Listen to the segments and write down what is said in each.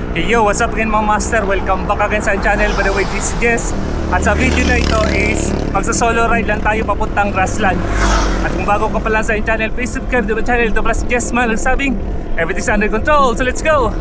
Hey yo, what's up again mga master? Welcome back again sa channel. By the way, this is Jess. At sa video na ito is magsa-solo ride lang tayo papuntang grassland. At kung bago ka pa lang sa channel, please subscribe to my channel. Ito pala si Jess man, nagsabing everything's under control. So let's go!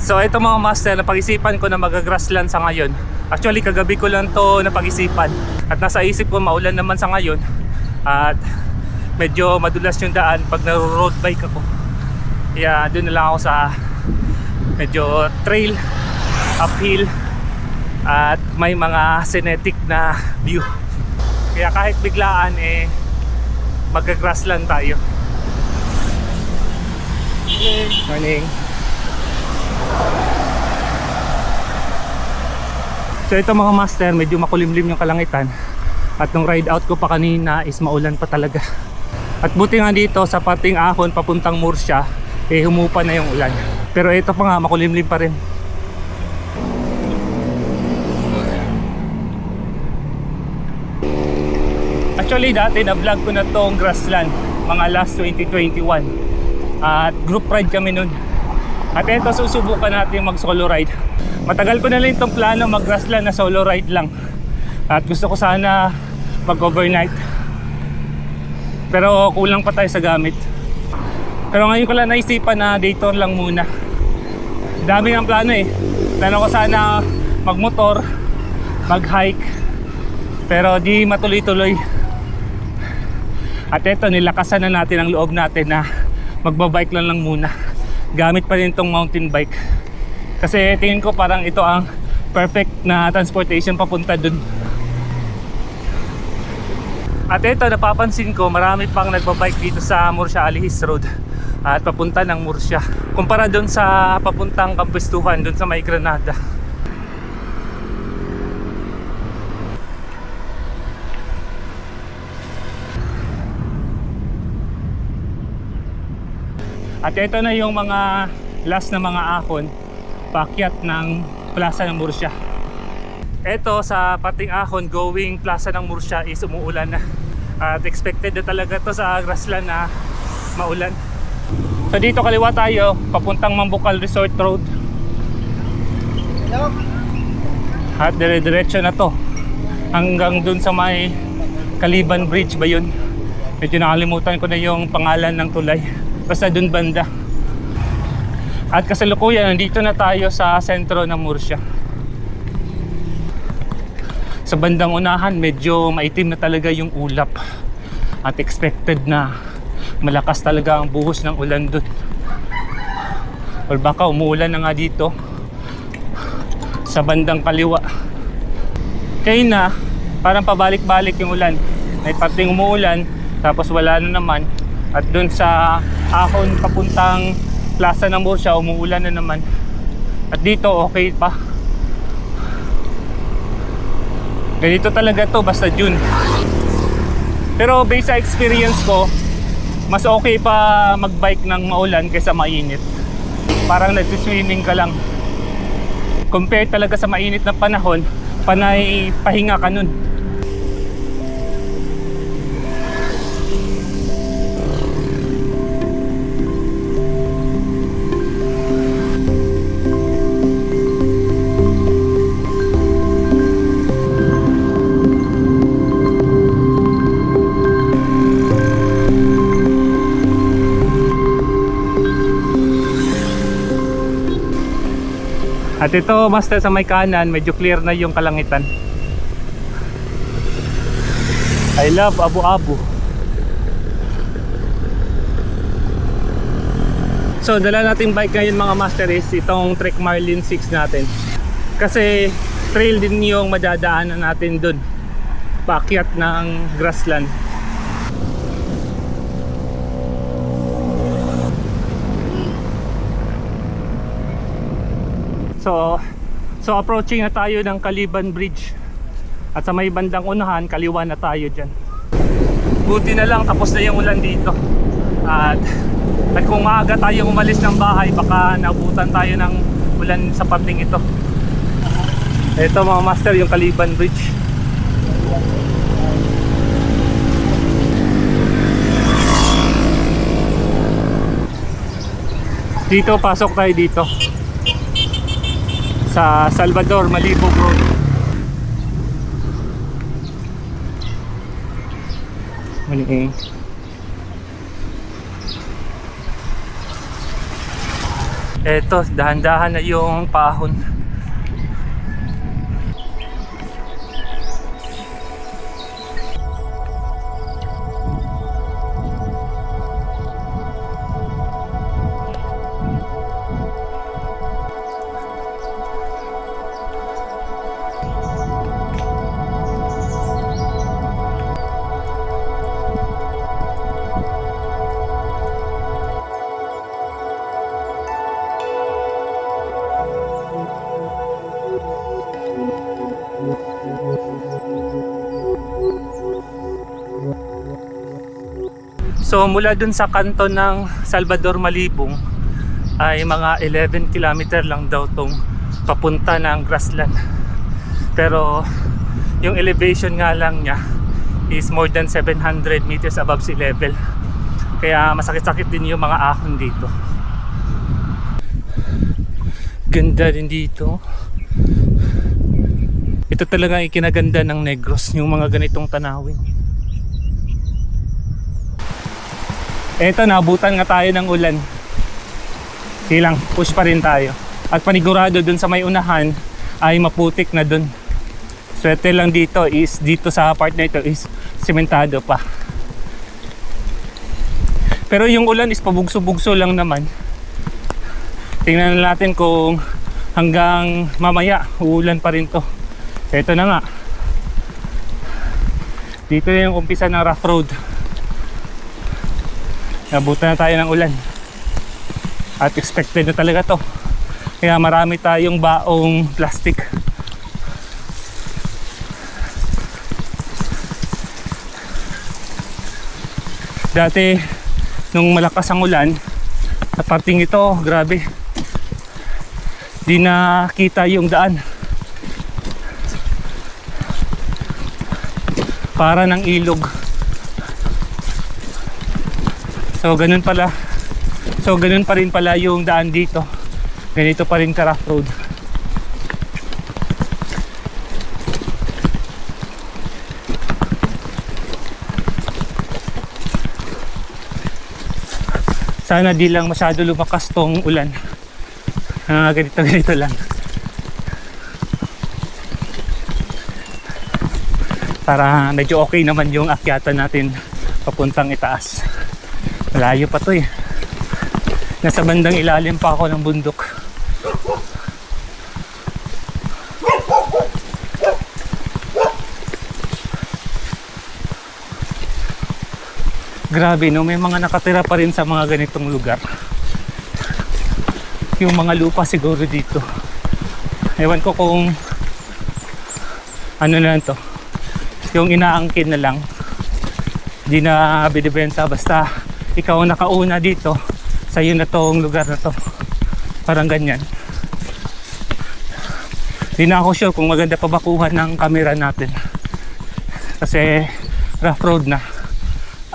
So ito mga master, napag-isipan ko na mag-grassland sa ngayon. Actually kagabi ko lang to napag-isipan. At nasa isip ko maulan naman sa ngayon. At medyo madulas yung daan pag naro-road bike ako. Kaya doon na lang ako sa medyo trail, uphill. At may mga scenic na view. Kaya kahit biglaan mag-grassland tayo. Morning. So ito mga master, medyo makulimlim yung kalangitan. At nung ride out ko pa kanina is maulan pa talaga. At buti nga dito sa parting Ahon papuntang Murcia, humupa na yung ulan. Pero ito pa nga, makulimlim pa rin. Actually dati na vlog ko na tong grassland mga last 2021. At group ride kami nun. At ito susubukan natin mag solo ride. Matagal ko na lang itong plano mag grassland na solo ride lang. At gusto ko sana mag overnight. Pero kulang pa tayo sa gamit. Pero ngayon ko lang naisipan na day tour lang muna. Dami ng plano Plano ko sana magmotor, mag hike. Pero di matuloy-tuloy. At ito nilakasan na natin ang loob natin na magbabike lang muna. Gamit pa rin itong mountain bike. Kasi tingin ko parang ito ang perfect na transportation papunta dun. At ito napapansin ko marami pang nagbabike dito sa Murcia Alihis Road at papunta ng Murcia kumpara dun sa papuntang Kampistuhan dun sa may Granada. At ito na yung mga last na mga ahon paakyat ng Plaza ng Murcia. Ito sa pating Ahon going Plaza ng Murcia is umuulan na. At expected na talaga to sa grassland na maulan. So dito kaliwa tayo papuntang Mambukal Resort Road. At dire-diretso na to hanggang dun sa may Caliban Bridge ba yun? Medyo nakalimutan ko na yung pangalan ng tulay. Basta dun banda. At kasalukuyan nandito na tayo sa sentro ng Murcia. Sa bandang unahan medyo maitim na talaga yung ulap. At expected na malakas talaga ang buhos ng ulan dun. Or baka umuulan na nga dito sa bandang kaliwa. Kaya na parang pabalik-balik yung ulan. May parting umuulan tapos wala na naman. At dun sa Ahon papuntang Plaza ng Murcia umuulan na naman. At dito okay pa. Ganito talaga to basta June. Pero based sa experience ko, mas okay pa magbike ng maulan kaysa mainit. Parang nagsiswimming ka lang. Compare talaga sa mainit na panahon, panay pahinga ka nun. At ito master sa may kanan, medyo clear na yung kalangitan. I love Abu-Abu. So dala nating bike ngayon mga master is itong Trek Marlin 6 natin. Kasi trail din yung madadaanan natin dun, paakyat ng grassland. So approaching na tayo ng Caliban Bridge. At sa may bandang unahan, kaliwa na tayo dyan. Buti na lang tapos na yung ulan dito. At At kung maaga tayo umalis ng bahay, baka naabutan tayo ng ulan sa parting ito. Ito mga master, yung Caliban Bridge. Dito, pasok tayo dito sa Salvador Malibog Road. Mali. Eto, dahan-dahan na yung pahon. So mula dun sa kanto ng Salvador Malibong ay mga 11 kilometer lang daw tong papunta ng grassland. Pero yung elevation nga lang niya is more than 700 meters above sea level. Kaya masakit-sakit din yung mga ahon dito. Ganda din dito. Ito talaga ang ikinaganda ng Negros, yung mga ganitong tanawin. Eto, nabutan nga tayo ng ulan. Silang, push pa rin tayo. At panigurado dun sa may unahan ay maputik na dun. Swerte lang dito is, dito sa part na ito is sementado pa. Pero yung ulan is pabugso-bugso lang naman. Tingnan natin kung hanggang mamaya uulan pa rin to. Eto na nga. Dito yung umpisa ng rough road. Nabutan na tayo ng ulan. At expected na talaga to. Kaya marami tayong baong plastic. Dati nung malakas ang ulan sa parting ito, grabe, di nakita yung daan. Para ng ilog. So ganun pala. So ganun pa rin pala yung daan dito. Ganito pa rin ka rough road. Sana di lang masyado lumakas tong ulan. Ganito lang. Para medyo okay naman yung akyatan natin papuntang itaas. Malayo pa to eh. Nasa bandang ilalim pa ako ng bundok. Grabe no, may mga nakatira pa rin sa mga ganitong lugar. Yung mga lupa siguro dito. Ewan ko kung ano na to, yung inaangkin na lang, di na binibenta. Basta ikaw ang nakauna dito, sa'yo na tong lugar na to. Parang ganyan. Di na ako sure kung maganda pa ba kuha ng camera natin, kasi rough road na.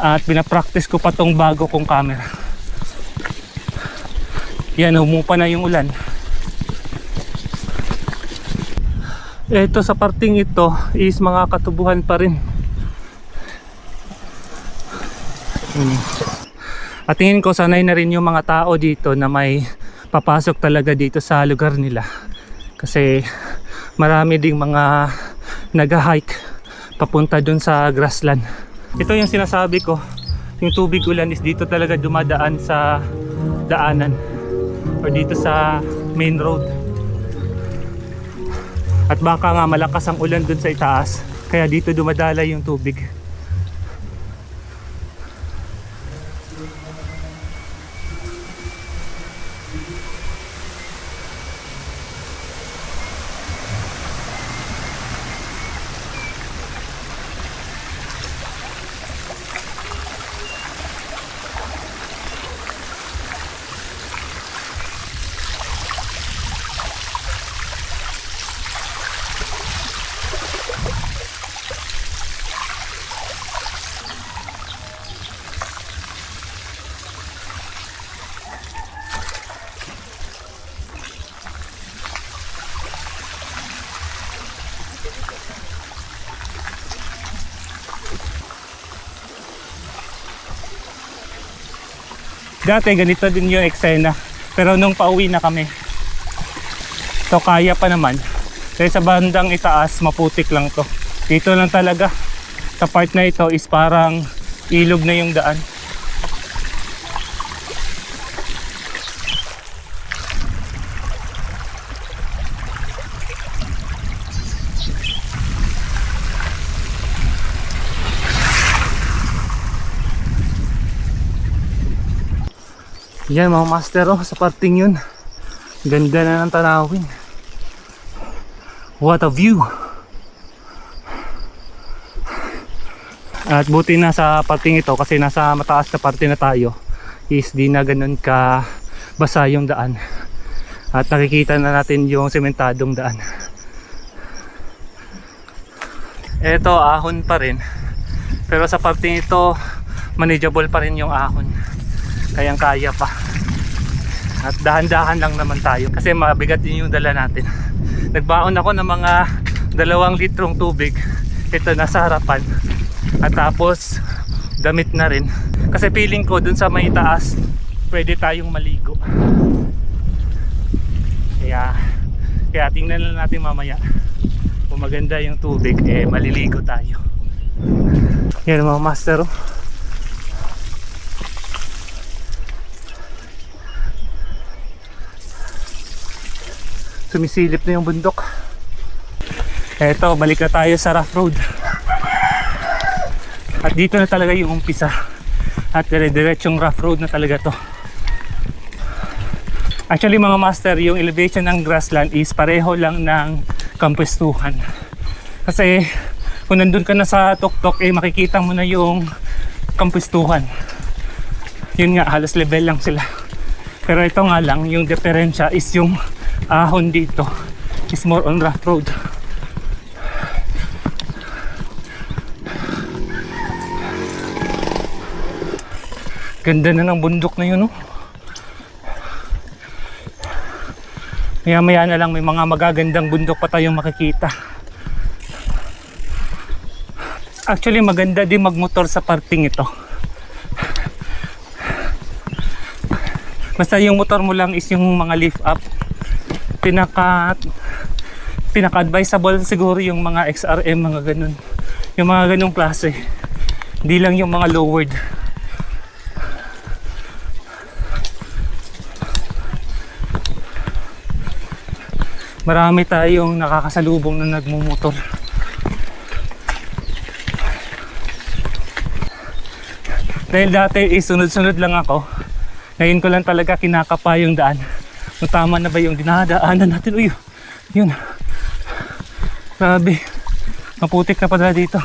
At pinapractice ko pa tong bago kong camera. Yan, humupa na yung ulan. Ito sa parting ito is mga katubuhan pa rin. At tingin ko sanay na rin yung mga tao dito na may papasok talaga dito sa lugar nila. Kasi marami ding mga nag-hike papunta dun sa grassland. Ito yung sinasabi ko, yung tubig ulan is dito talaga dumadaan sa daanan or dito sa main road. At baka nga malakas ang ulan dun sa itaas, kaya dito dumadala yung tubig. Dati ganito din yung eksena. Pero nung pauwi na kami, to kaya pa naman. Kasi sa bandang itaas, maputik lang to. Dito lang talaga. Sa part na ito is parang ilog na yung daan. Yan mga master, oh, sa parting yun. Ganda na ng tanawin. What a view. At buti na sa parting ito kasi nasa mataas na parte na tayo, is di na ganun ka basa yung daan. At nakikita na natin yung sementadong daan. Eto, ahon pa rin. Pero sa parting ito, manageable pa rin yung ahon. Kayang kaya pa. At dahan-dahan lang naman tayo kasi mabigat din yung dala natin. Nagbaon ako ng mga 2 litrong tubig. Ito nasa harapan. At tapos damit na rin. Kasi feeling ko dun sa may taas pwede tayong maligo. Kaya tingnan lang natin mamaya. Kung maganda yung tubig, maliligo tayo. Yan mga master, oh. Sumisilip na yung bundok. Eto, balik na tayo sa rough road. At dito na talaga yung umpisa. At dire-diretsong rough road na talaga to. Actually mga master, yung elevation ng grassland is pareho lang ng kampestuhan. Kasi kung nandun ka na sa tuktok, makikita mo na yung kampestuhan. Yun nga, halos level lang sila. Pero ito nga lang, yung diferensya is yung ahon dito is more on rough road. Ganda na ng bundok na yun, no? Maya-maya na lang may mga magagandang bundok pa tayong makikita. Actually maganda din magmotor sa parting ito. Basta yung motor mo lang is yung mga lift up. Pinaka-advisable siguro yung mga XRM, mga ganun. Yung mga ganung klase. Hindi lang yung mga lowered. Marami tayong nakakasalubong na nagmumotor. Dahil dati sunod-sunod lang ako. Ngayon ko lang talaga kinakapa yung daan. Kung tama na ba yung dinadaanan natin. Uy, yun. Grabe. Maputik na pala dito.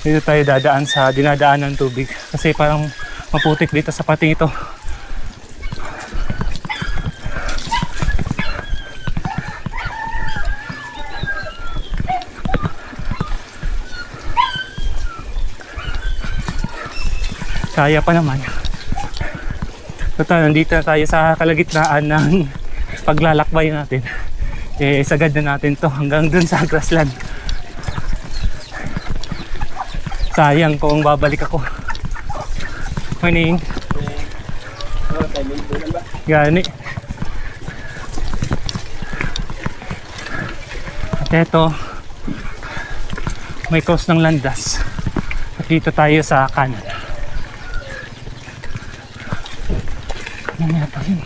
Dito tayo dadaan sa dinadaan ng tubig. Kasi parang maputik dito sa pating ito. Kaya pa naman. Total, nandito na tayo sa kalagitnaan ng paglalakbay natin. Sagad na natin to hanggang dun sa grassland. Sayang kung babalik ako. Morning. Gani. At eto, may cross ng landas. At dito tayo sa kanan. Ano pa yun?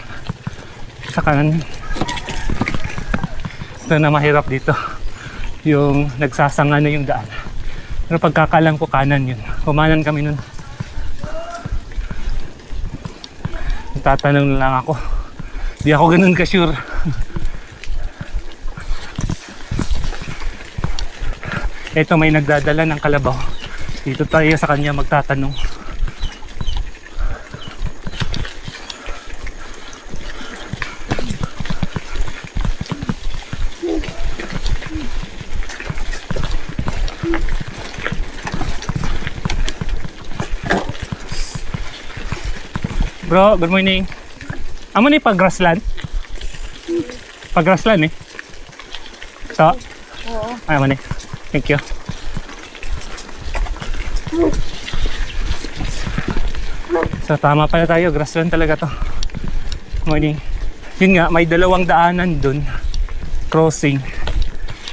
Sa kanan. Ito na mahirap dito. Yung nagsasanga na yung daan. Pero pagkakalang ko kanan yun. Kumanan kami nun. Tatanong lang ako. Di ako ganun ka-sure. Ito may nagdadala ng kalabaw. Dito tayo sa kanya magtatanong. Bro, good morning. Amo ni pag-grassland? Pag-grassland eh. So? Oo. Ay, amo ni. Thank you. So tama pala tayo, grassland talaga to. Morning. Yun nga, may dalawang daanan dun, crossing.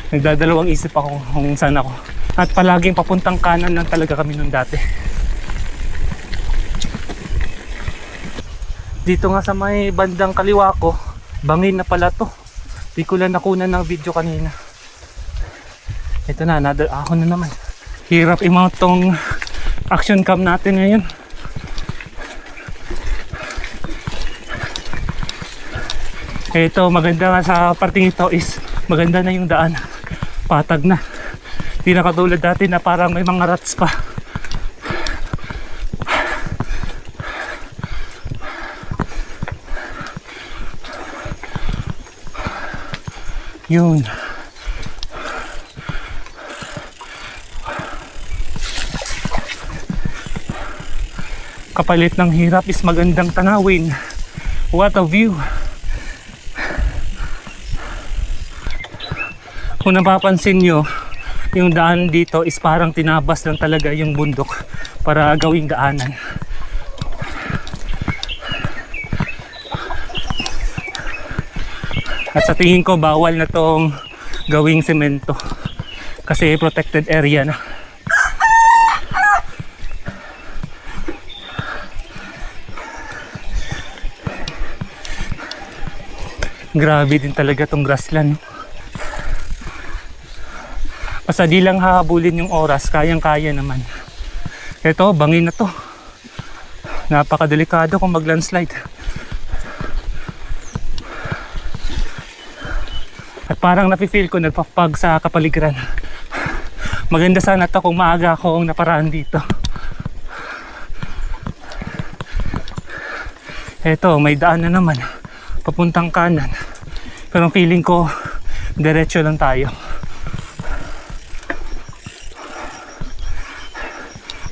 Nagdadalawang isip ako kung saan ako. At palaging papuntang kanan lang talaga kami nun dati. Dito nga sa may bandang kaliwa ko, bangin na pala to. Di ko lang nakunan ng video kanina. Ito na, ako na naman. Hirap i-mount tong action cam natin ngayon. Ito, maganda nga sa parting ito is maganda na yung daan. Patag na. Di na katulad dati na parang may mga rats pa. Yun. Kapalit ng hirap is magandang tanawin. What a view. Kung napapansin nyo, yung daan dito is parang tinabas lang talaga yung bundok para gawing daanan. At sa tingin ko bawal na tong gawing semento kasi protected area na. Grabe din talaga tong grassland. Basta di lang hahabulin yung oras, kayang-kaya naman. Ito, bangin na to. Napakadelikado kung mag-landslide. At parang nafe-feel ko nagpapag sa kapaligiran. Maganda sana to kung maaga akong naparaan dito. Ito, may daan na naman. Papuntang kanan. Pero feeling ko, diretso lang tayo.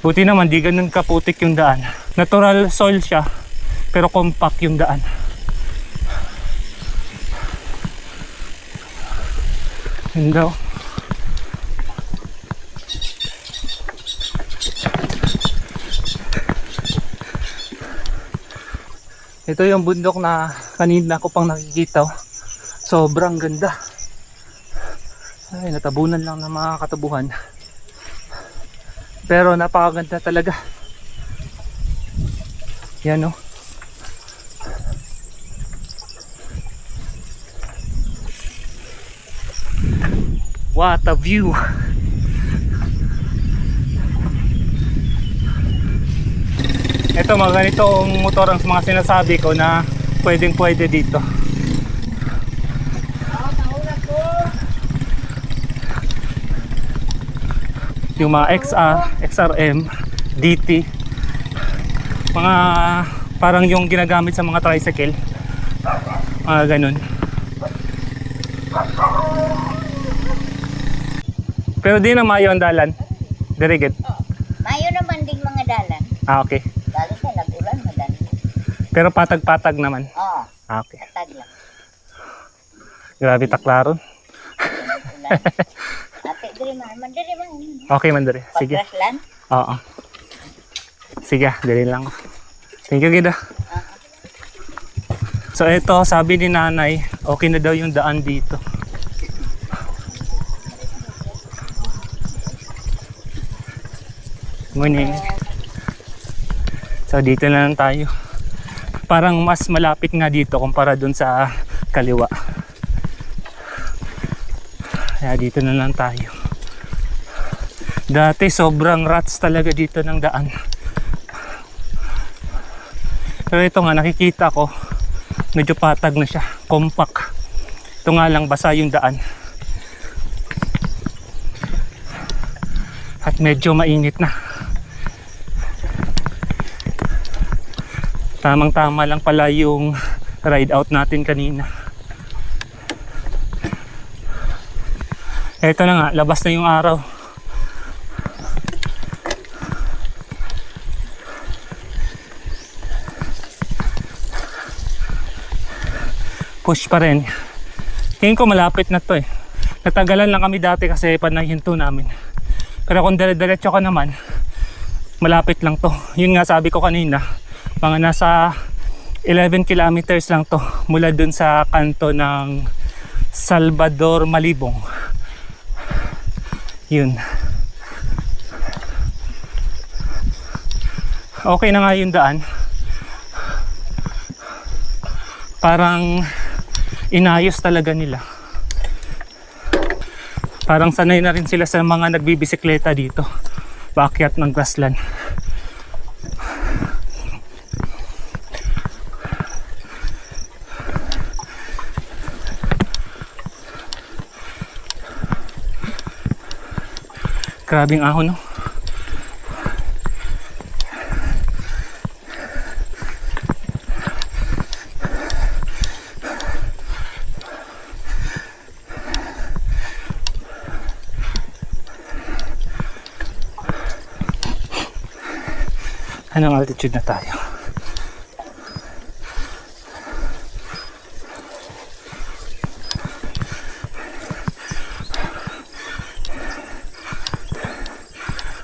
Buti naman di ganun kaputik yung daan. Natural soil siya pero compact yung daan. Yun daw. Ito yung bundok na kanina ko pang nakikita. Sobrang ganda. Ay, natabunan lang ng mga katabuhan. Pero napakaganda talaga. Yan o. What a view. Ito mga ganitong motor ang mga sinasabi ko na pwedeng pwede dito. Yung mga XR, XRM, DT, mga parang yung ginagamit sa mga tricycle, mga ganun. Pero di na mayo ang dalan, dirigid. Mayo naman ding mga dalan. Ah, okay. Lalo sa nag-ulan, madali. Pero patag-patag naman. Oo, Ah, okay. patag lang. Grabe taklaron. Ulan. Ate, diri man. Okay man diri. Sige. Pag-grassland? Oo. Sige, dali lang. Thank you, Gida. So ito, sabi ni nanay, okay na daw yung daan dito. Morning. So dito na lang tayo. Parang mas malapit nga dito kumpara dun sa kaliwa. Kaya dito na lang tayo. Dati sobrang rats talaga dito ng daan. Pero ito nga nakikita ko, medyo patag na siya, compact. Ito nga lang basa yung daan. At medyo mainit na. Tamang-tama lang pala yung ride out natin kanina. Ito na nga, labas na yung araw. Push pa rin. Tingin ko malapit na to eh. Natagalan lang kami dati kasi panahinto namin. Pero kung dire-diretso ka naman, malapit lang to. Yun nga sabi ko kanina, Mga nasa 11 kilometers lang to mula dun sa kanto ng Salvador Malibong. Yun. Okay na nga yung daan. Parang inayos talaga nila. Parang sanay na rin sila sa mga nagbibisikleta dito, paakyat ng grassland. Grabing ahon, no? Anong altitude na tayo?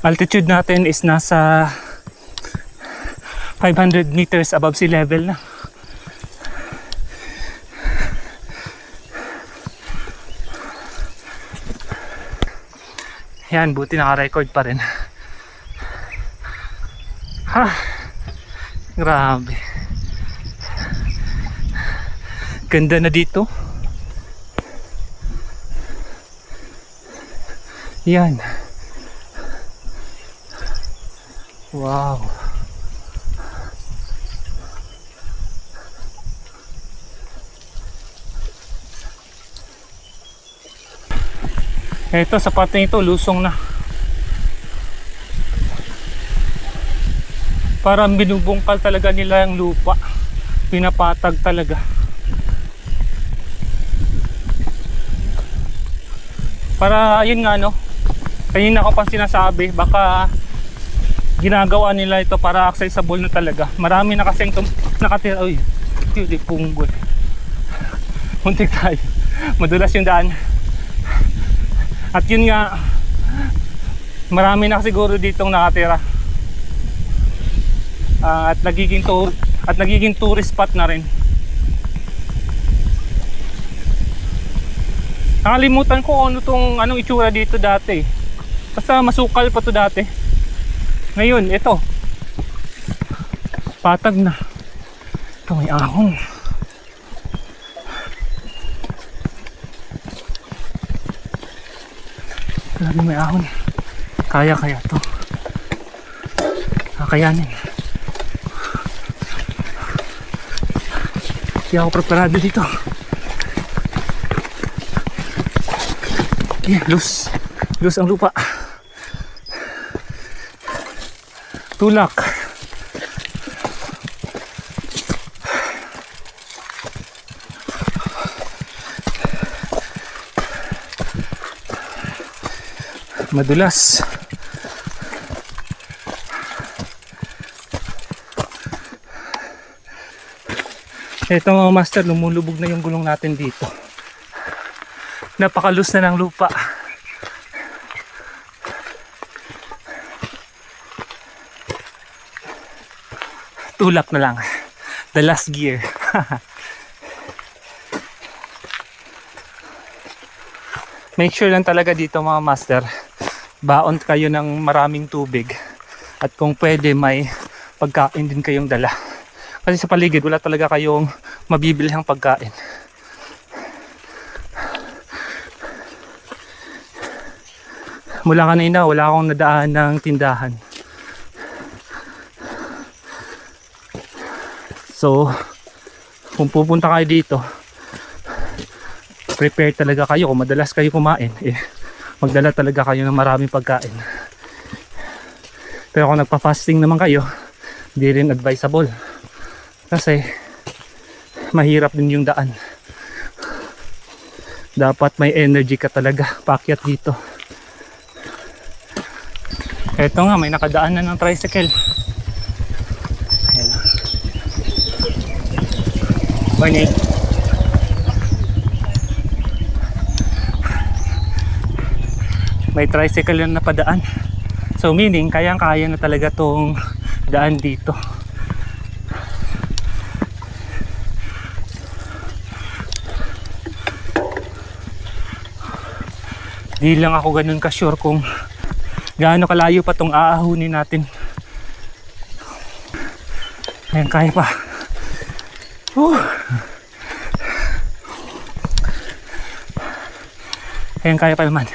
Altitude natin is nasa 500 meters above sea level na. Yan, buti naka-record pa rin. Ha, grabe. Ganda na dito. Yan. Wow. Ito, sa parte nito, lusong na. Parang binubungkal talaga nila yung lupa. Pinapatag talaga. Para yun nga, no, kanina ko pang sinasabi, baka ginagawa nila ito para accessible na talaga. Marami na kasing nakatira. Uy, hindi punggol. Muntik tayo. Madulas yung daan. At yun nga, marami na siguro ditong nakatira. At nagiging tourist spot na rin. Nakalimutan ko anong itsura dito dati. Basta masukal pa to dati. Ngayon, ito. Patag na. Ito, may ahon. Grabe, may ahon. Kaya to. Kakayanin. Hindi ako preparado dito. Yeah, loose ang lupa. Tulak. Madulas. Ito mga master, lumulubog na yung gulong natin dito. Napakalus na ng lupa. Tulak na lang. The last gear. Make sure lang talaga dito mga master, baon kayo ng maraming tubig. At kung pwede, may pagkain din kayong dala. Kasi sa paligid wala talaga kayong mabibilhang pagkain. Mula kanina wala akong nadaan ng tindahan. So kung pupunta kayo dito, prepare talaga kayo. Kung madalas kayo kumain, magdala talaga kayo ng maraming pagkain. Pero kung nagpa-fasting naman kayo, di rin advisable. Kasi mahirap din yung daan. Dapat may energy ka talaga paakyat dito. Eto nga, may nakadaan na ng tricycle. Ayan. Morning. May tricycle na napadaan. So meaning, kayang-kaya na talaga tong daan dito. Di lang ako ganun ka-sure kung gaano kalayo pa tong aahunin natin. Ayan, kaya pa. Ayan, kaya pa naman.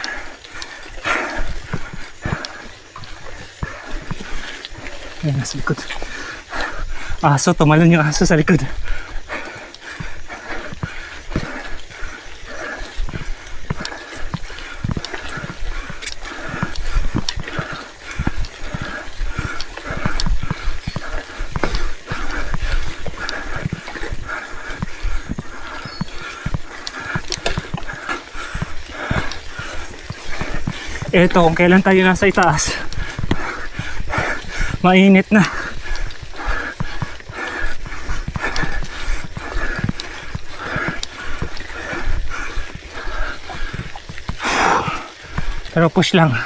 Ayan, nasa likod. Aso, tumalon yung aso sa likod. Eto, kung kailan tayo nasa itaas, mainit na. Pero push lang.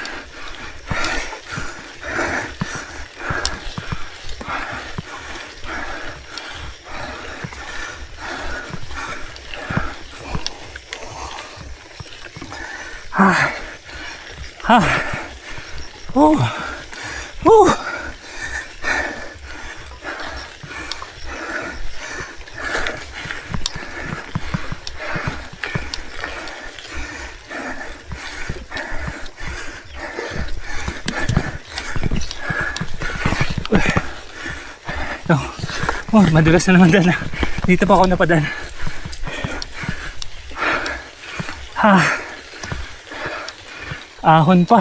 Madulas na naman dala. Dito pa ako napadala. Ahon pa.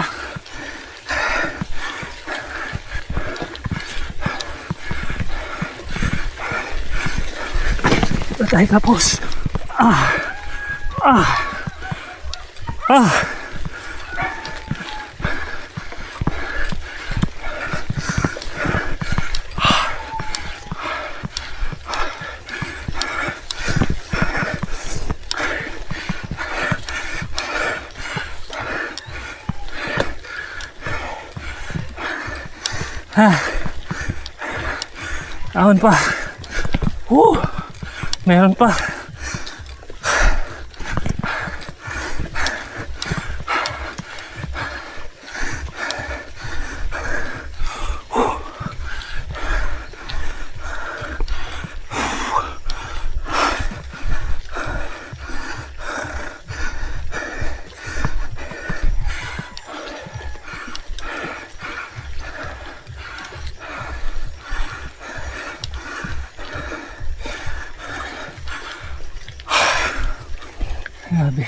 Ito tayo tapos. Ahon pa. Meron pa. Grabe.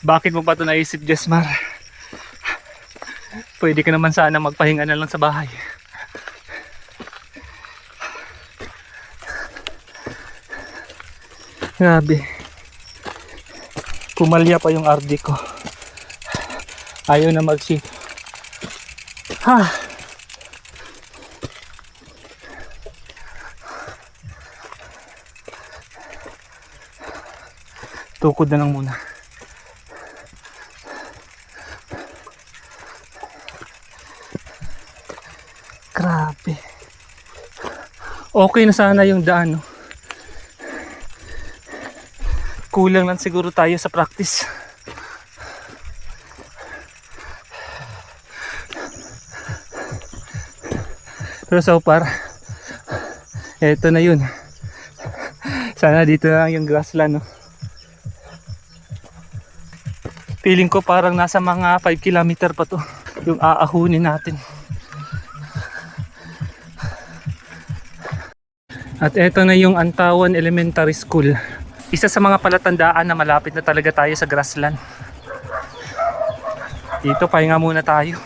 Bakit mo pa ito naisip, Jesmar? Pwede ka naman sana magpahinga na lang sa bahay. Grabe. Pumalya pa yung RD ko. Ayaw na mag-shift. Tukod na lang muna. Grabe. Okay na sana yung daan, no? Kulang lang siguro tayo sa practice. Pero so far, eto na yun. Sana dito na lang yung grassland, no? Feeling ko parang nasa mga 5 kilometer pa to yung aahunin natin. At eto na yung Antawan Elementary School. Isa sa mga palatandaan na malapit na talaga tayo sa grassland. Dito pahinga muna tayo.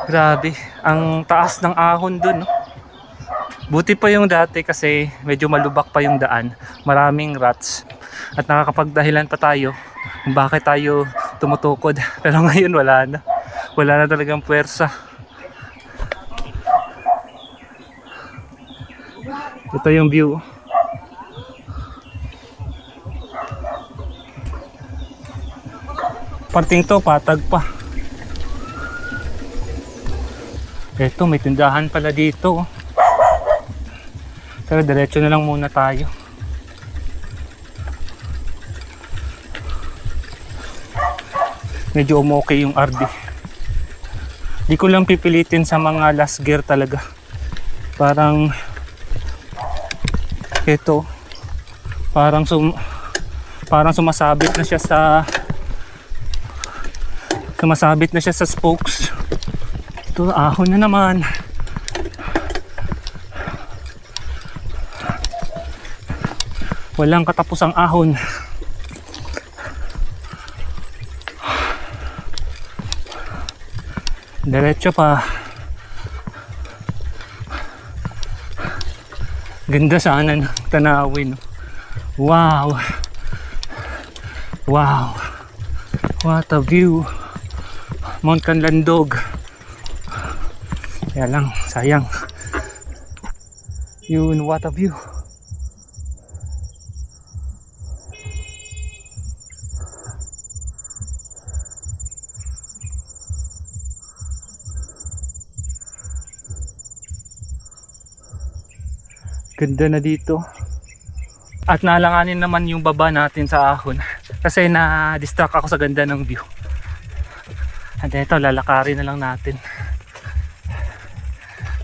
Grabe, ang taas ng ahon dun, no? Buti pa yung dati kasi medyo malubak pa yung daan, maraming rats, at nakakapagdahilan pa tayo kung bakit tayo tumutukod. Pero ngayon wala na talagang puwersa. Ito yung view. Parting to patag pa. Eto, may tindahan pala dito. Pero diretso na lang muna tayo. medyo okay yung RD. Di ko lang pipilitin sa mga last gear talaga. Parang ito, parang sumasabit na siya sa spokes. Ito, ahon na naman. Walang katapusang ahon. Diretso pa. Ganda sana ng tanawin. Wow. Wow. What a view. Mount Kanlandog. Kaya lang, sayang. Yun, what a view. Ganda na dito. At nalanganin naman yung baba natin sa ahon kasi na-distract ako sa ganda ng view. At ito, lalakarin na lang natin.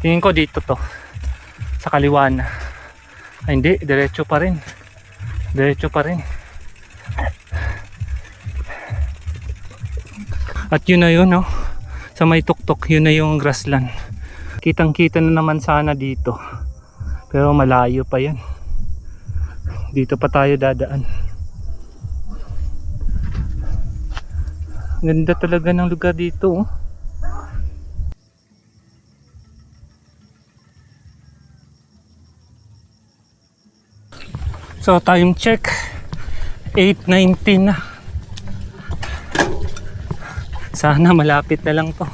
Tingin ko dito to, sa kaliwa na. Ay, hindi, diretso pa rin. Diretso pa rin. At yun na yun, no? Sa may tuktok, yun na yung grassland. Kitang kita na naman sana dito, pero malayo pa yan. Dito pa tayo dadaan. Ganda talaga ng lugar dito, oh. So time check, 8:19 na. Sana malapit na lang to.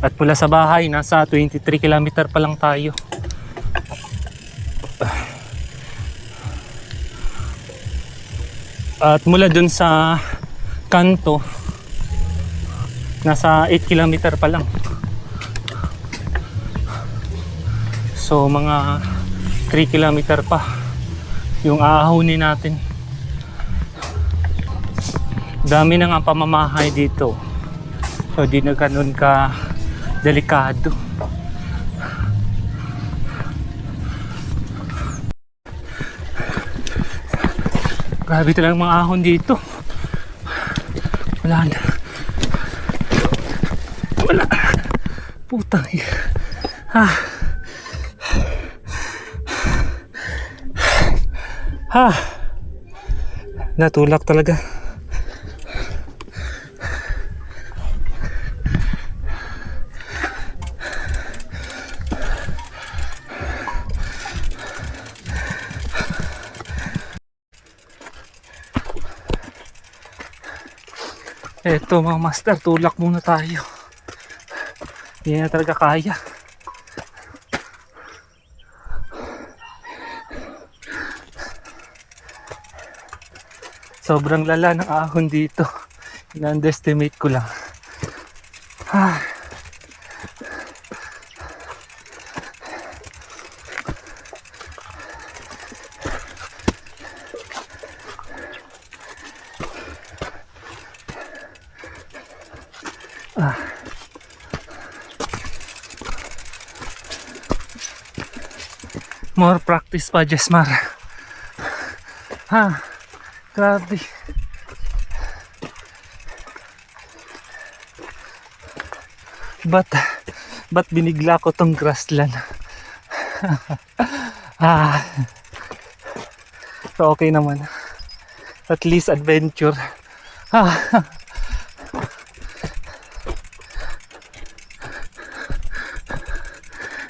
At mula sa bahay, nasa 23 km pa lang tayo. At mula dun sa kanto, nasa 8 km pa lang. So mga 3 km pa yung aahunin natin. Dami na nga pamamahay dito, so di na ganun ka delikado. Grabe talagang mga ahon dito. Wala na. Wala. Putang ina. Natulak talaga. Eto mga master, tulak muna tayo. Hindi na talaga kaya. Sobrang lala ng ahon dito. In-underestimate ko lang. More practice pa, Jesmar. Grabe. Ba't binigla ko tong grassland? So okay naman. At least adventure.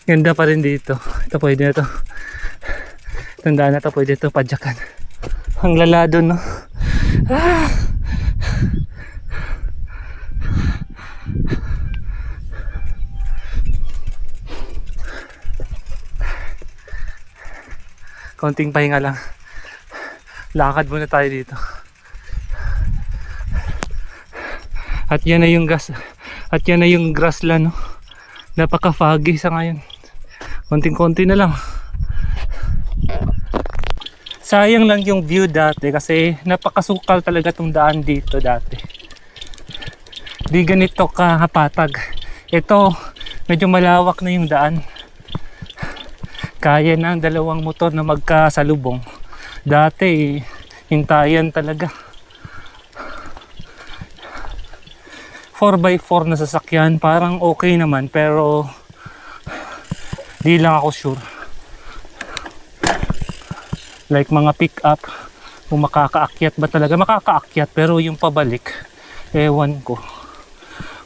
Ganda pa rin dito. Ito pwede na to. Tandaan na to, pwede ito padyakan. Ang lala doon, no? Konting pahinga lang. Lakad muna tayo dito. At yan na yung grassland, no? Napaka-foggy sa ngayon. Konting-konti na lang. Sayang lang yung view dati kasi napakasukal talaga tong daan dito dati. Di ganito kahapatag. Ito, medyo malawak na yung daan. Kaya ng dalawang motor na magkasalubong. Dati, hintayan talaga. 4x4 na sasakyan, parang okay naman pero di lang ako sure. Like mga pick up, kung makakaakyat ba talaga, makakaakyat pero yung pabalik, ewan ko.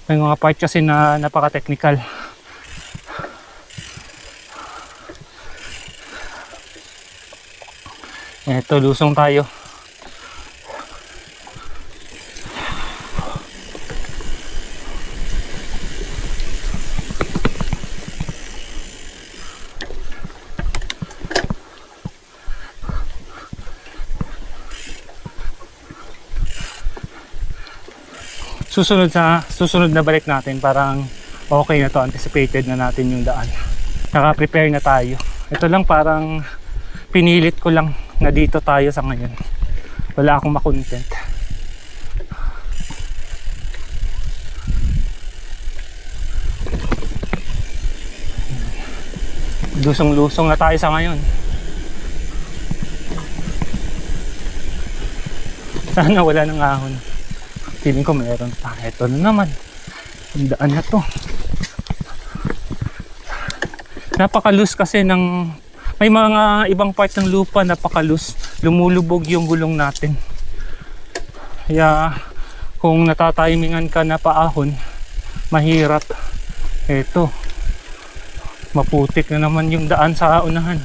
May mga part kasi na napaka-technical. Eto, lusong tayo. Susunod na balik natin, parang okay na to, anticipated na natin yung daan. Naka-prepare na tayo. Ito lang parang pinilit ko lang na dito tayo sa ngayon. Wala akong makontent. Lusong-lusong na tayo sa ngayon. Sana wala nang ahon. Feeling ko meron pa. Ito na naman. Ang daan na to. Napakalus kasi ng... May mga ibang part ng lupa napakalus. Lumulubog yung gulong natin. Kaya kung natatimingan ka na paahon, mahirap. Ito. Maputik na naman yung daan sa unahan.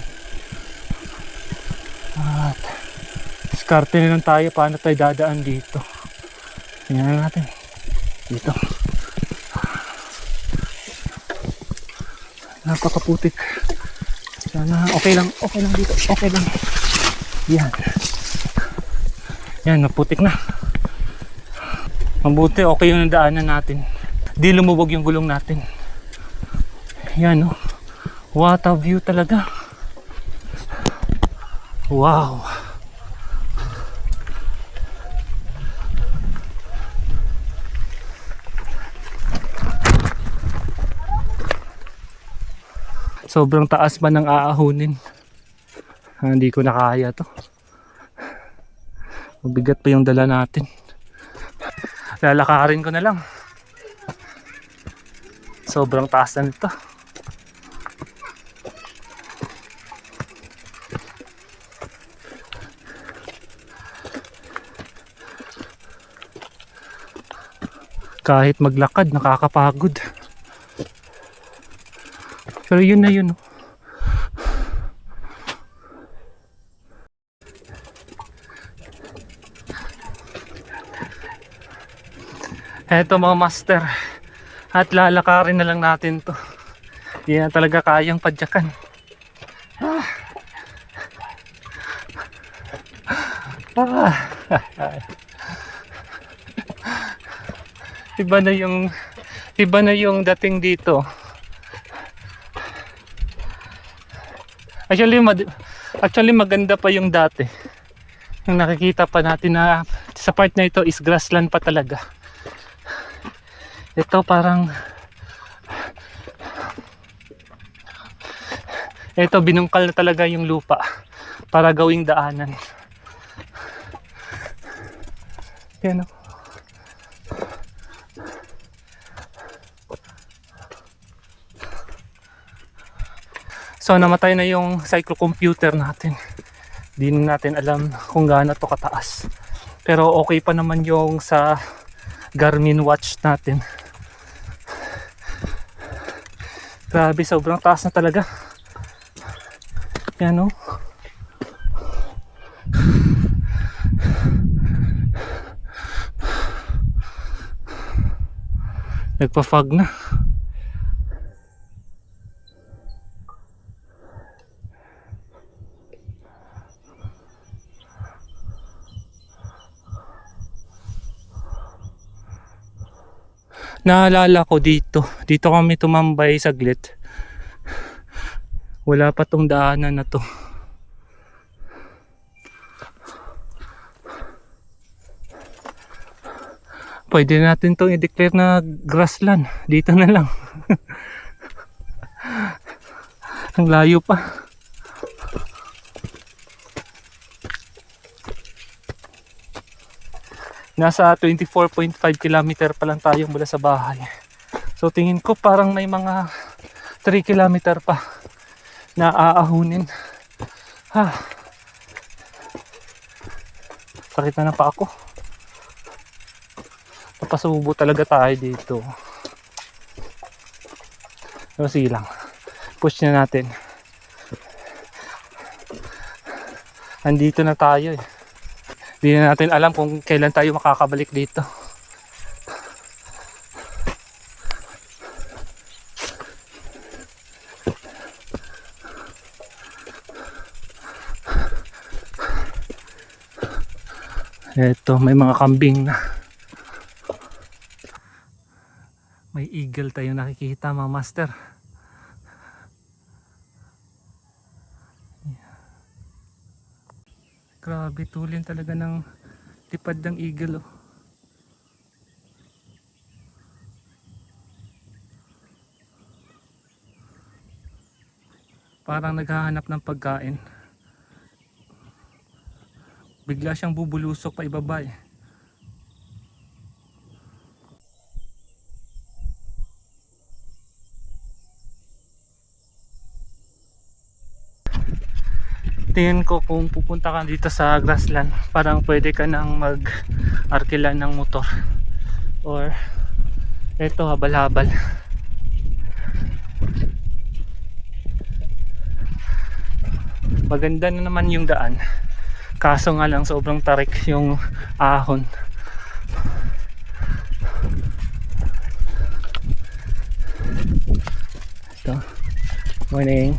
At diskarte na lang tayo paano tayo dadaan dito. Tingnan natin. Dito. Napakaputik. Sana okay lang dito. Okay lang. Yan. Yan, naputik na. Mabuti, okay yung daanan natin. Di lumubog yung gulong natin. Yan, oh. What a view talaga. Wow. Sobrang taas ba ng aahunin? Hindi ko na kaya to. Mabigat pa yung dala natin. Lalakarin ko na lang. Sobrang taas na nito. Kahit maglakad, nakakapagod. Pero yun na yun. Eto mga master. At lalakarin na lang natin to. Hindi na talaga kayang padyakan. Iba na yung dating dito. Actually maganda pa yung dati. Yung nakikita pa natin na sa part na ito is grassland pa talaga. Ito parang binungkal na talaga yung lupa para gawing daanan. Yan, oh. So namatay na yung cyclocomputer natin. Di natin alam kung gaano to kataas. Pero okay pa naman yung sa Garmin watch natin. Grabe, sobrang taas na talaga. Yan, oh. Nagpa-fog na. Naalala ko dito kami tumambay saglit. Wala pa tong daanan na to. Pwede natin itong i-declare na grassland. Dito na lang. Ang layo pa. Nasa 24.5 kilometer pa lang tayo mula sa bahay. So tingin ko parang may mga 3 kilometer pa na aahunin. Ha. Sakit na pa ako. Napasubo talaga tayo dito. So sige lang. Push na natin. Andito na tayo eh. Hindi na natin alam kung kailan tayo makakabalik dito. Eto, may mga kambing na. May eagle tayo nakikita, mga master. Grabe, tulin talaga ng lipad ng eagle, oh. Parang naghahanap ng pagkain. Bigla siyang bubulusok pa ibaba eh. Tingin ko kung pupunta ka dito sa grassland, parang pwede ka nang mag-arkila ng motor or eto, habal-habal. Maganda na naman yung daan, kaso nga lang sobrang tarik yung ahon. Ito, morning.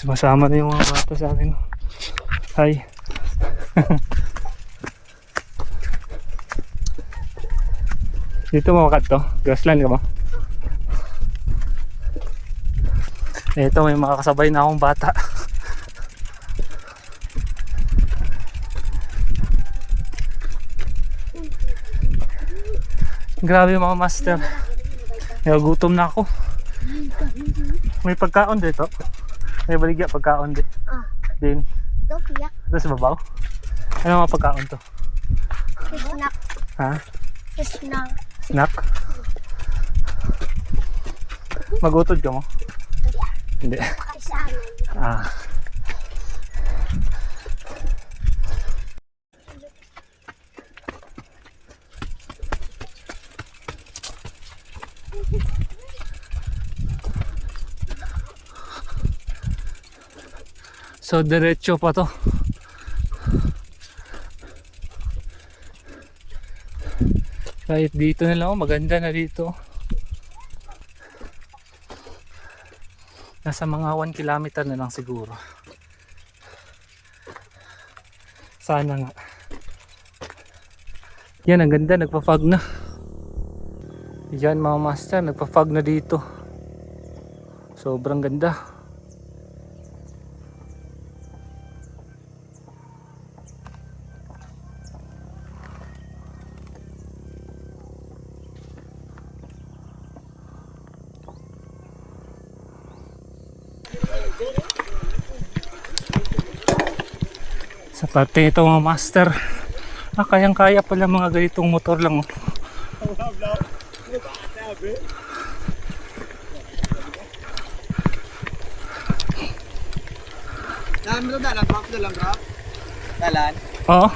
Sumasama na yung mga bata sa akin. Hi. Dito mo makat to? Grassland ka ba? Ito, may mga kasabay na akong bata. Grabe mga master. Nagutom na ako. May pagkaon dito. May baligya pagkaon din. Din. Ito, piyak. Ito sa babaw. Ano mga pagkaon to? Snack. Ha? Snack. Snack? Magutod ka mo? Hindi. Ah. So diretso pa to. Kahit dito na lang, oh, maganda na dito. Nasa mga 1 kilometer na lang siguro. Sana nga. Yan, ang ganda, nagpa-fog na. Yan mga master, nagpa-fog na dito. Sobrang ganda. Sa parte ito mga master, kayang kaya pala mga ganitong motor lang, oh. Dalan mo ito, dalan. Drop na lang, drop. Dalan? Oo.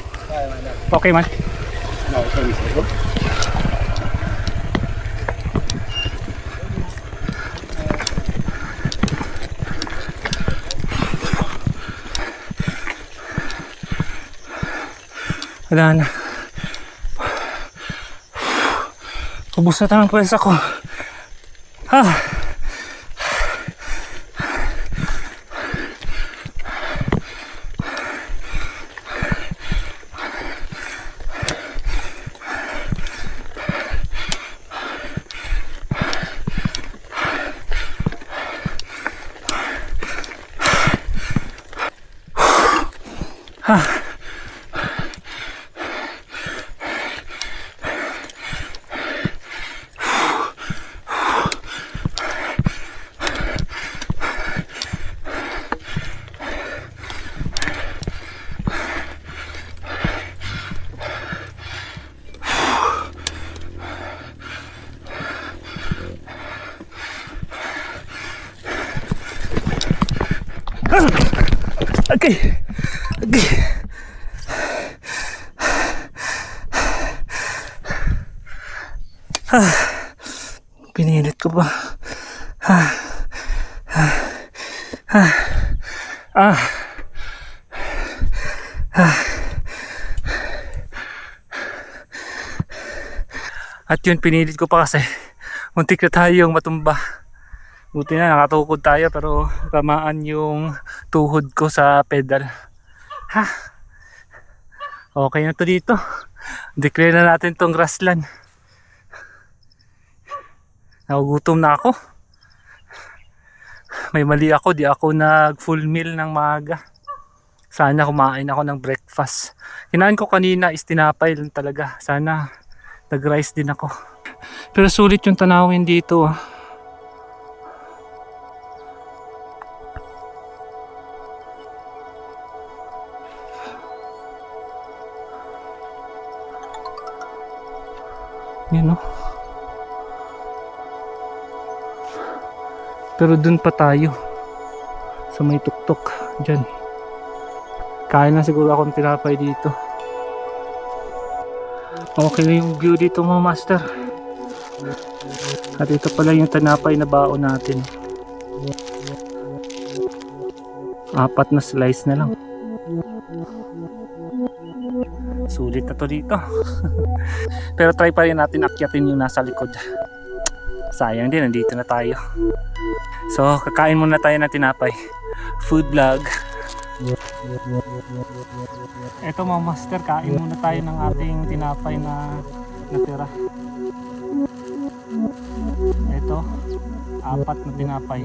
Okay man. No, service ito. Wala na. Ubus na tayo ng pwesa ko. Ha! Okay. Okay. Pinilit ko pa. At yun, pinilit ko pa kasi muntik na tayong matumba. Buti na nakatukod tayo pero tamaan yung tuhod ko sa pedal. Okay na to dito. Declare na natin tong grassland. Nagugutom na ako. May mali ako, di ako nag full meal ng maaga. Sana kumain ako ng breakfast. Kinain ko kanina is tinapay lang talaga. Sana nag-rice din ako. Pero sulit yung tanawin dito. Yan o. Pero dun pa tayo sa may tuktok dyan. Kain na siguro akong tinapay dito. Okay na yung view dito mga master. At ito pala yung tinapay na baon natin. 4 na slice na lang. Sulit na to dito. Pero try pa rin natin akyatin yung nasa likod. Sayang din, nandito na tayo. So, kakain muna tayo ng tinapay. Food vlog. Eto mga master, kain muna tayo ng ating tinapay na natira. Eto, 4 na tinapay.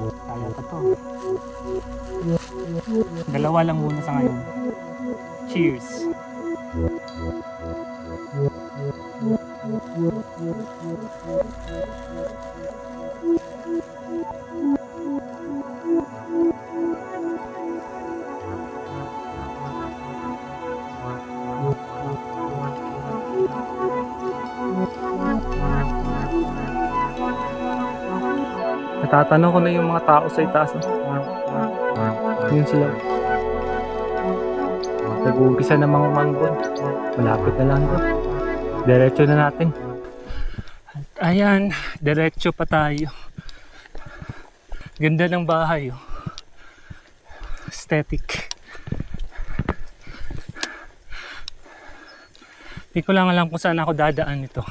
Kaya pa to. 2 lang muna sa ngayon. Cheers! Natatanong ko na yung mga tao sa itaas. Yun sila. Nag-uumpisa ng mga mangbon. Malapit na lang doon. Diretso na natin. At ayan, diretso pa tayo. Ganda ng bahay. Oh. Aesthetic. Hindi ko lang alam kung saan ako dadaan nito.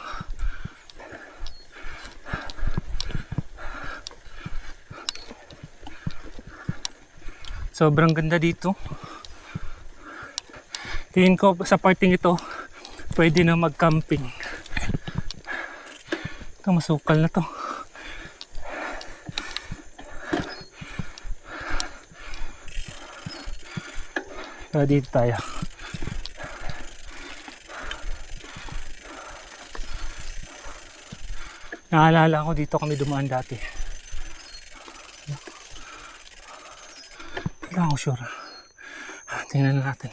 Sobrang ganda dito. Tingin ko sa parting ito pwede na mag-camping. Ito masukal na to. So dito tayo. Naalala ko dito kami dumaan dati. Hindi ako sure. Tingnan natin.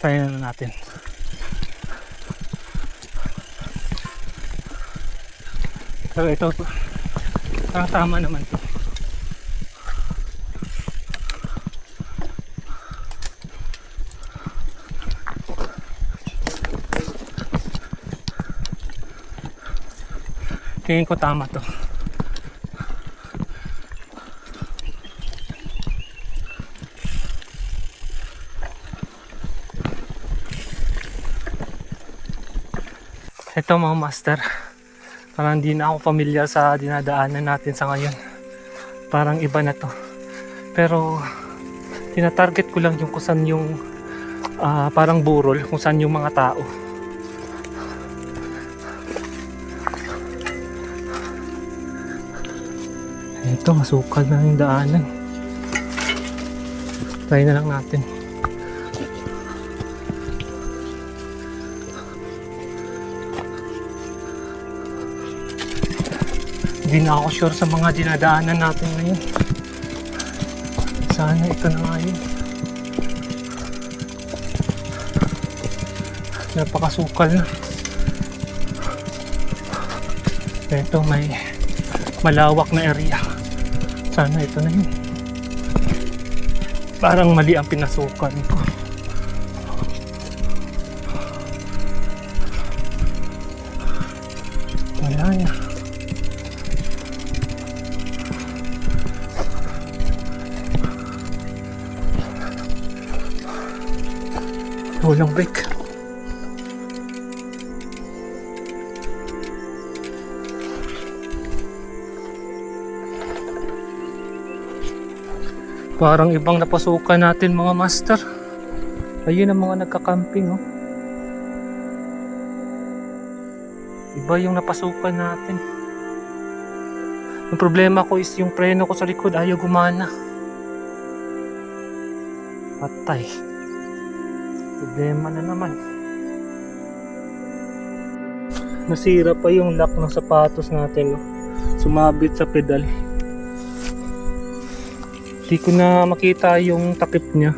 Tingnan natin. So ito, parang tama naman to. Tingin ko tama to. Ito mga master, parang hindi na ako familiar sa dinadaanan natin sa ngayon. Parang iba na to. Pero tinatarget ko lang yung kung saan yung parang burol, kung saan yung mga tao. Ito, masukal na yung daanan. Try na lang natin. Hindi na ako sure sa mga dinadaanan natin ngayon. Sana ito na nga yun. Napakasukal na. Ito, may malawak na area. Sana ito na yun. Parang mali ang pinasukan ko. Wala na. Walang brake. Parang ibang napasukan natin mga master. Ayun ang mga nagka-camping, oh. Iba yung napasukan natin. Ang problema ko is yung preno ko sa likod ayaw gumana. Patay. Problema na naman. Nasira pa yung lock ng sapatos natin, oh. Sumabit sa pedal. Hindi ko na makita yung takip niya.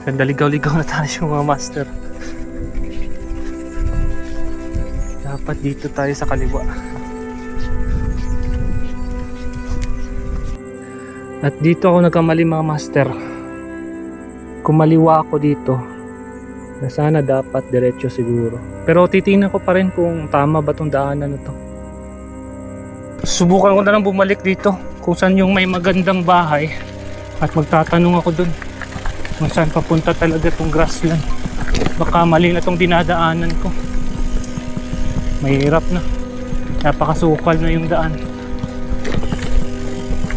Ganda-ligaw-ligaw na tayo yung mga master. Dapat dito tayo sa kaliwa. At dito ako nagkamali mga master. Kumaliwa ako dito. Na sana dapat diretso siguro. Pero titingnan ko pa rin kung tama ba tong daanan na to. Subukan ko na lang bumalik dito kung saan yung may magandang bahay at magtatanong ako dun kung saan papunta talaga tong grassland. Baka mali na tong dinadaanan ko. Mahirap na. Napakasukal na yung daan.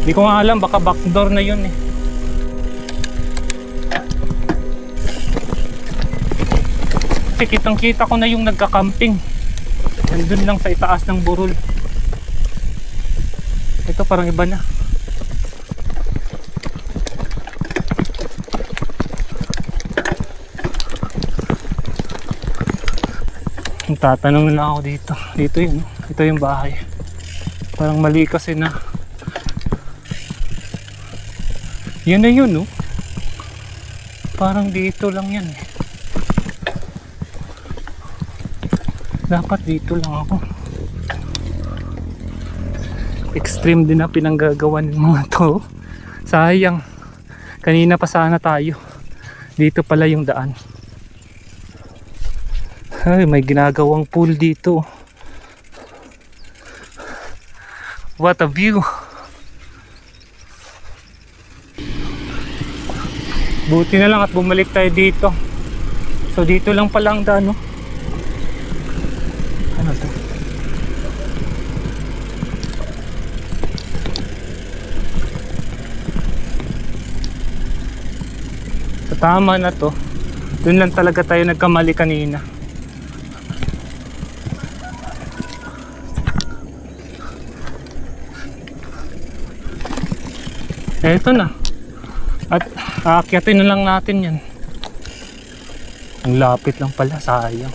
Hindi ko nga alam, baka backdoor na yun eh. Kasi kitang kita ko na yung nagka-camping. Nandun lang sa itaas ng burol. Ito parang iba na. Tatanong na ako dito. Dito yun. Ito yung bahay. Parang mali kasi na. Yun na yun, no? Parang dito lang yan eh. Dapat dito lang ako. Extreme din na pinanggagawa ng mga to. Sayang. Kanina pa sana tayo. Dito pala yung daan. Ay, may ginagawang pool dito. What a view. Buti na lang at bumalik tayo dito. So dito lang pala ang daan, no? Ano to? So tama na to. Doon lang talaga tayo nagkamali kanina. Eto na. At aakyatin na lang natin yan. Ang lapit lang pala, sayang.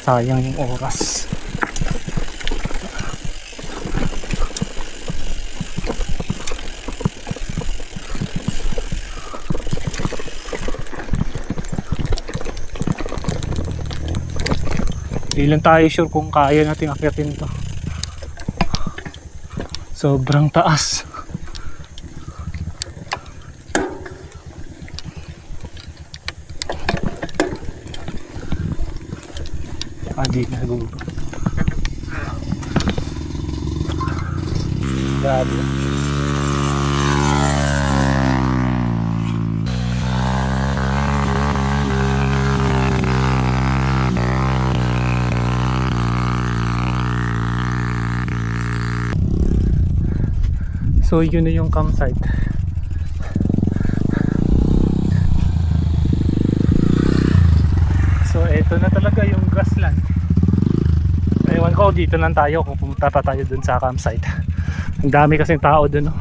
Sayang yung oras. Hindi lang tayo sure kung kaya natin akyatin to. Sobrang taas. Di na siguro. Grabe. So yun na yung campsite. So eto na talaga yung grassland. Ewan ko siguro dito lang tayo kung pumunta pa tayo dun sa campsite. Ang dami kasing tao dun, no?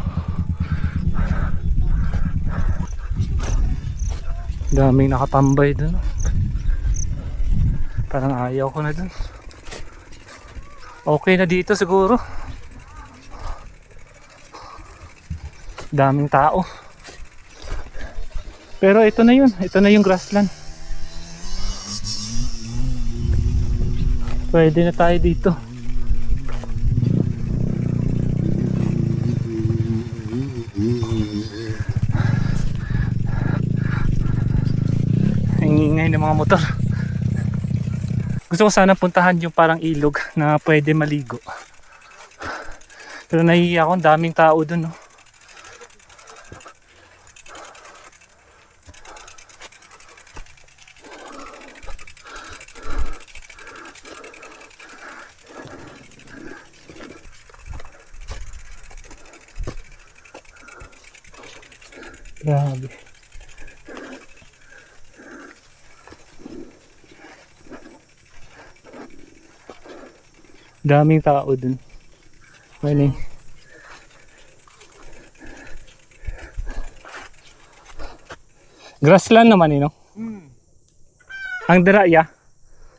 Daming nakatambay dun, no? Parang ayaw ko na dun. Okay na dito siguro. Daming tao. Pero ito na yun. Ito na yung grassland. Pwede na tayo dito. Ang ingay ng mga motor. Gusto ko sana puntahan yung parang ilog na pwede maligo. Pero nahihiya ako, ang daming tao dun, no? Grabe. Daming tao dun. Well, grassland naman no? Ang diraya?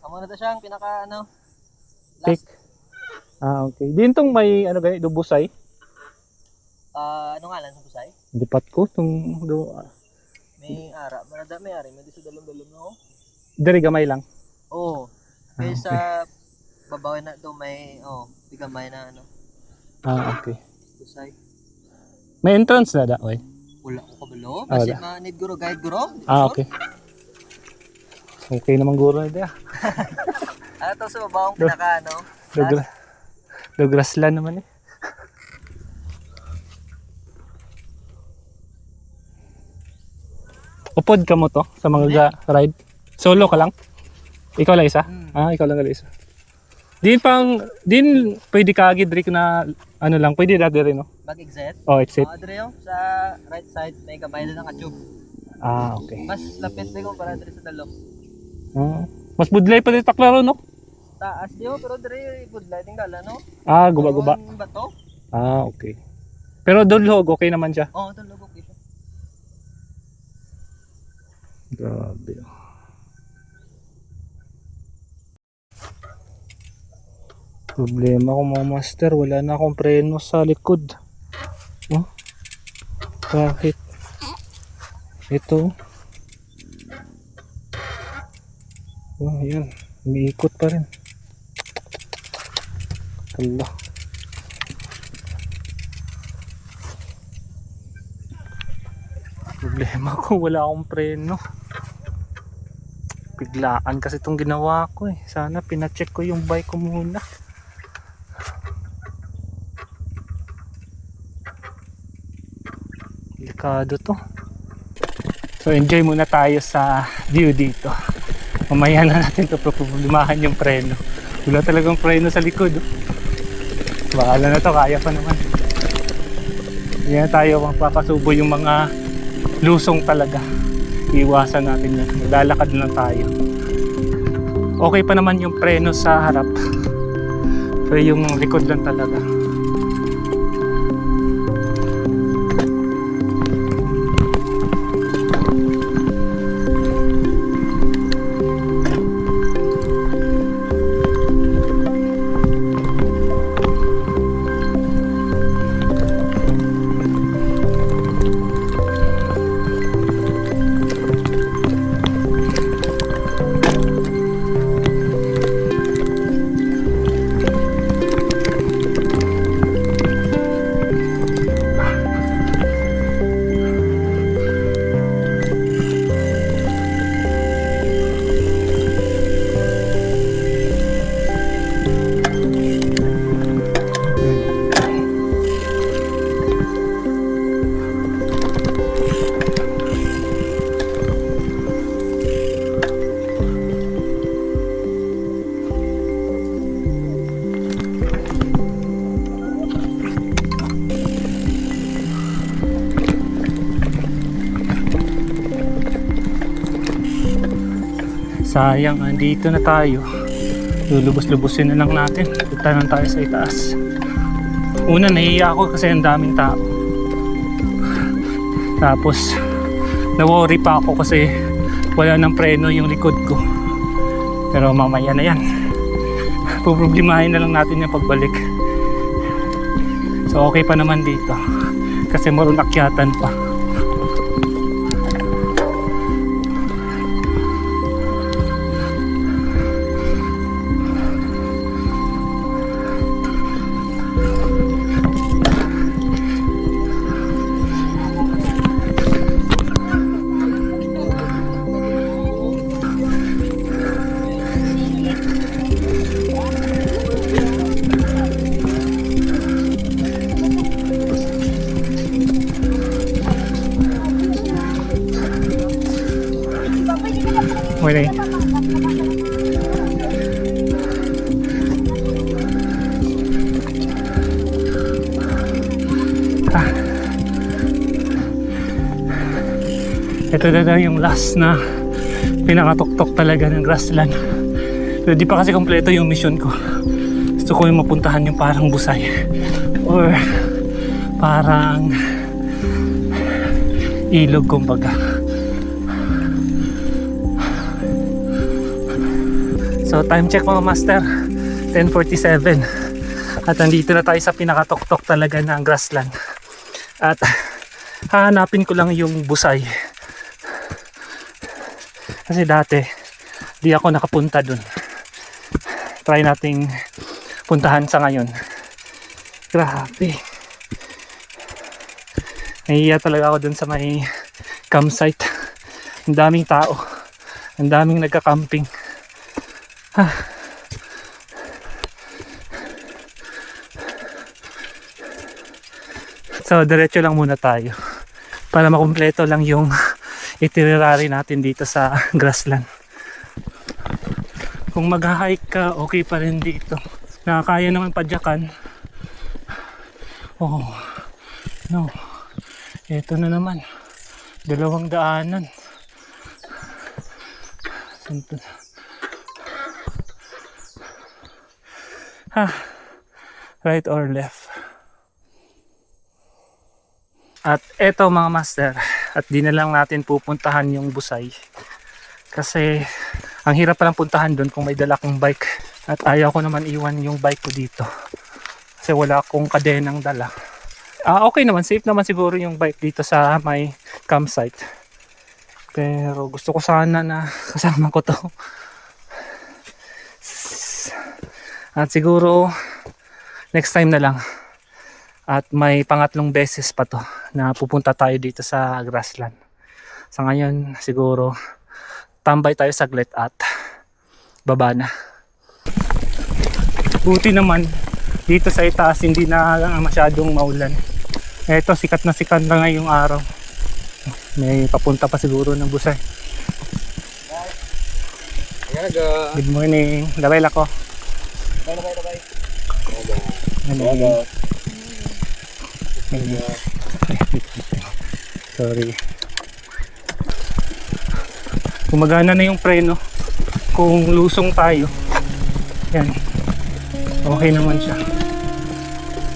Amo na to siya ang pinaka ano. Pick. Okay. Dintong may ano ganito busay? Ano nga lang sa busay? Dipat ko tong May ara, manada may ari, may sa dalom-dalom no. Diri gamay lang. Oo. Kaya sa babaw na to may di gamay na ano. Okay. Busay. May entrance na da, oy. Wala ko kabalo. Kasi wala. need guro guide guro. Okay. Okay naman guro na dia. Ano to sa babawang pinaka ano? Do grassland naman eh. Upod ka mo to sa mga ride? Solo ka lang? Ikaw lang isa? Ikaw lang isa. Din pwede ka agad Rick na ano lang, pwede na rin no? Mag-exit? Exit. Adre yung sa right side may gabay na ng atube. Okay. Mas lapit din ko para dire sa dalom. Mas budlay pa dito klaro no? Taas di pero dire budlay din gala no? Guba-guba. Bato? Okay. Pero dulhog okay naman siya? Dulhog okay siya. Grabe. Problema ko mga master, wala na akong preno sa likod. Bakit? Ito. Yan. Umiikot pa rin. Hala. Problema ko, wala akong preno. Biglaan kasi itong ginawa ko eh. Sana pinacheck ko yung bike ko muna. Delikado to. So enjoy muna tayo sa view dito. Mamaya na natin ito problemahan yung preno. Wala talagang preno sa likod. Bahala na to, kaya pa naman. Hindi na tayo magpapasubo yung mga lusong talaga. Iwasan natin yan. Maglalakad lang tayo. Okay pa naman yung preno sa harap. Pero yung likod lang talaga. Sayang, andito na tayo. Lulubos-lubusin na lang natin. Punta na tayo sa itaas. Una, nahihiya ako kasi ang daming tao. Tapos na-worry pa ako kasi wala nang preno yung likod ko. Pero mamaya na yan. Puproblemahin na lang natin yung pagbalik. So okay pa naman dito kasi meron akyatan pa. Wala eh. Ito na daw yung last na pinakatuktok talaga ng grassland. Pero di pa kasi kompleto yung mission ko. Gusto ko yung mapuntahan yung parang Busay or parang ilog kumbaga. So time check mga master, 10:47 at nandito na tayo sa pinakatuktok talaga ng grassland. At hahanapin ko lang yung Busay kasi dati di ako nakapunta dun. Try nating puntahan sa ngayon. Grabe, nahihiya talaga ako dun sa may campsite. Ang daming tao, ang daming nagka-camping. So diretso lang muna tayo para makumpleto lang yung itinerary natin dito sa grassland. Kung mag-hike ka, okay pa rin dito. Nakakaya naman padyakan. Oh no, eto na naman, dalawang daanan. Right or left. At eto mga master, at di na lang natin pupuntahan yung Busay kasi ang hirap palang puntahan doon kung may dala kong bike, at ayaw ko naman iwan yung bike ko dito kasi wala akong kadenang dala. Okay naman, safe naman siguro yung bike dito sa may campsite, pero gusto ko sana na kasama ko to. At siguro next time na lang. At may pangatlong beses pa to na pupunta tayo dito sa grassland. Sa ngayon siguro tambay tayo saglit at baba na. Buti naman dito sa itaas hindi na masyadong maulan. Eto, sikat na ngayong araw. May papunta pa siguro ng Busay. Good morning. Labay lako. Labay. Sorry. Gumagana na yung preno kung lusong tayo. Yan, okay naman siya.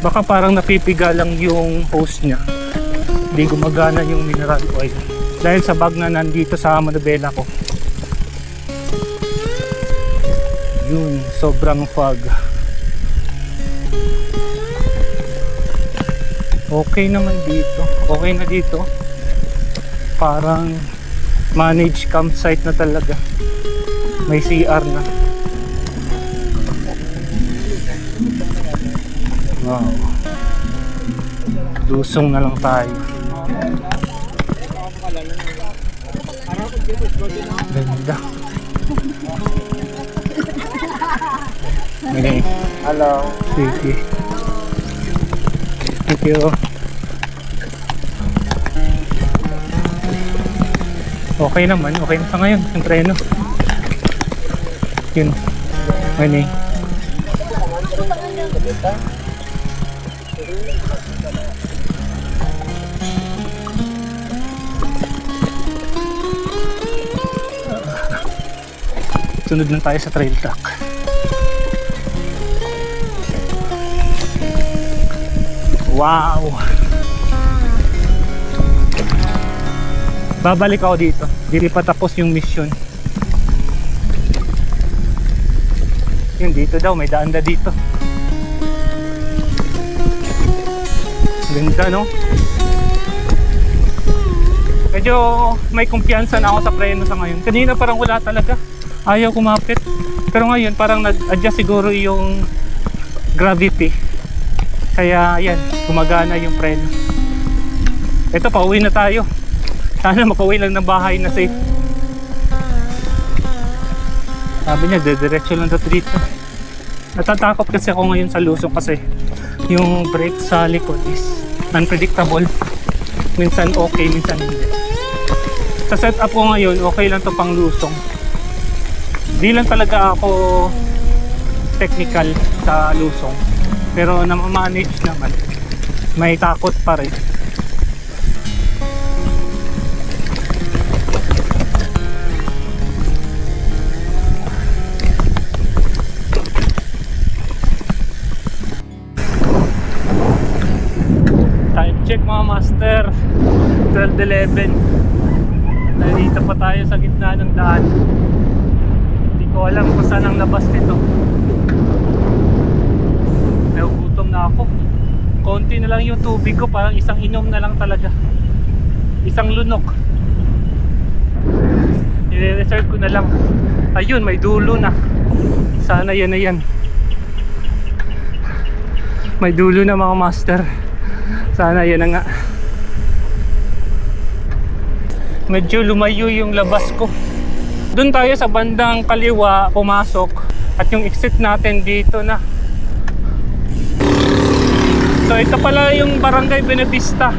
Baka parang napipiga lang yung hose nya, hindi gumagana yung mineral oil dahil sa bag na nandito sa manubela ko. Yun, sobrang fog. Okay naman dito. Okay na dito. Parang managed campsite na talaga. May CR na. Wow. Lusong na lang tayo. Ganda. Okay. Hello. Sige. Thank you. Okay naman, okay na sa ngayon yung preno. Yun. Ano sunod lang tayo sa trail track. Wow! Babalik ako dito. Hindi pa tapos yung mission. Yun, dito daw. May daan na dito. Ganda, no? Medyo may kumpiyansa na ako sa preno sa ngayon. Kanina parang wala talaga. Ayaw kumapit. Pero ngayon parang nag-adjust siguro yung gravity. Kaya yan, gumagana yung preno. Ito, pauwi na tayo. Sana makauwi lang ng bahay na safe. Sabi niya, diretso lang dito dito. Natatakot kasi ako ngayon sa Lusong kasi yung brake sa likod is unpredictable. Minsan okay, minsan hindi. Sa setup ko ngayon, okay lang to pang Lusong. Di lang talaga ako technical sa Lusong. Pero na-manage naman. May takot pa rin. Time check mga master, 12:11. Nandito pa tayo sa gitna ng daan. Hindi ko alam kung saan ang labas nito. Nagugutom na ako. Konti na lang yung tubig ko, parang isang inom na lang talaga. Isang lunok. I-reserve ko na lang. Ayun, may dulo na. Sana yan na yan. May dulo na mga master. Sana yan na nga. Medyo lumayo yung labas ko. Doon tayo sa bandang kaliwa pumasok. At yung exit natin dito na. So ito pala yung Barangay Benavista.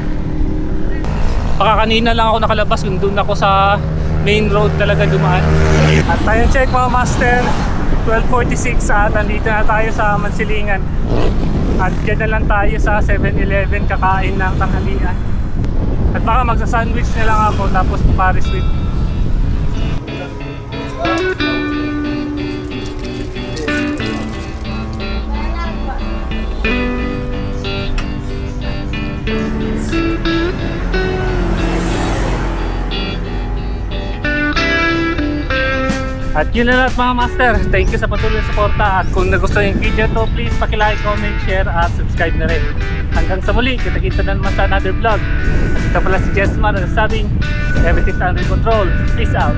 Baka kanina lang ako nakalabas. Doon ako sa main road talaga dumaan. At tayo check mga master. 12:46 at nandito na tayo sa Mansilingan. At dyan na lang tayo sa 7-Eleven kakain ng tanghalian. At baka magsa-sandwich na lang ako tapos Paris with. At yun na lahat mga master. Thank you sa patuloy na suporta. At kung nagustuhan yung video to, please paki-like, comment, share at subscribe na rin. Hanggang sa muli, kita-kita na naman sa another vlog. At ito pala si Jessmar na sabing everything's under control. Peace out.